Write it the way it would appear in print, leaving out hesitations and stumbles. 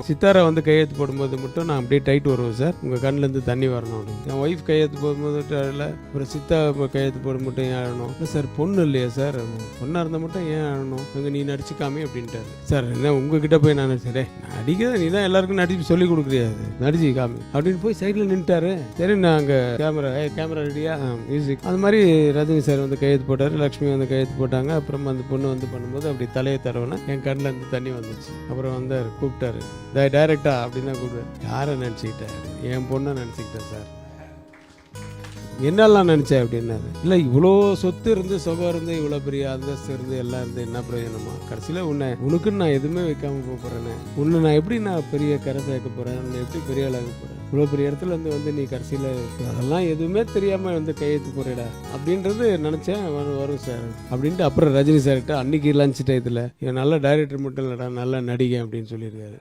சித்தாரை வந்து கையெழுத்து போடும்போது மட்டும் நான் அப்படியே டைட் வருவேன் சார், உங்கள் கண்ணிலேருந்து தண்ணி வரணும் அப்படின்னு. என் ஒய்ஃப் கையெழுத்து போடும்போது இல்லை, அப்புறம் சித்தா கையெழுத்து போட மட்டும் ஏன் ஆகணும்? இல்லை சார், பொண்ணு இல்லையா சார், பொண்ணாக இருந்தால் மட்டும் ஏன் ஆகணும்? இங்கே நீ நடிச்சுக்காமே அப்படின்ட்டாரு. சார் என்ன உங்ககிட்ட போய் நான் நடிச்சேன், நடிக்க நீ தான் எல்லாருக்கும் நடிச்சு சொல்லி கொடுக்குறியாது, நடிச்சு காமி அப்படின்னு போய் சைடில் நின்ட்டாரு. சரி நான் அங்கே கேமரா ரெடியா மியூசிக் அது மாதிரி ரஜினி சார் வந்து கையெழுத்து போட்டார், லக்ஷ்மி வந்து கையெழுத்து போட்டாங்க. அப்புறம் அந்த பொண்ணு வந்து பண்ணும்போது அப்படி தலையை தரவுனா என் கண்ணில் இருந்து தண்ணி வந்துச்சு. அப்புறம் வந்து கூப்பிட்டாரு, டைரக்டா அப்படின்னு கூப்பிடுவேன். யாரை நினச்சிக்கிட்டேன்? என் பொண்ணை நினச்சிக்கிட்டேன் சார். என்னெல்லாம் நினச்சேன் அப்படின்னாரு. இல்லை, இவ்வளோ சொத்து இருந்து சுகம் இருந்து இவ்வளோ பெரிய அந்தஸ்து இருந்து எல்லாம் இருந்து என்ன பிரயோஜனமா? கடைசியில் உனக்குன்னு நான் எதுவுமே வைக்காமல் போகிறேன்னு, உன்னை நான் எப்படி நான் பெரிய கரை சேர்க்க போகிறேன், உன்னை எப்படி பெரிய ஆளாக போகிறேன், இவ்வளோ பெரிய இடத்துல இருந்து வந்து நீ கடைசியில் அதெல்லாம் எதுவுமே தெரியாமல் வந்து கையெழுத்து போறேடா அப்படின்றது நினச்சேன். வரும் சார் அப்படின்ட்டு அப்புறம் ரஜினி சார்கிட்ட அன்னைக்கு லஞ்ச் டயத்தில், இவன் நல்ல டைரக்டர் மட்டும் இல்லைடா, நல்ல நடிகை அப்படின்னு சொல்லியிருக்காரு.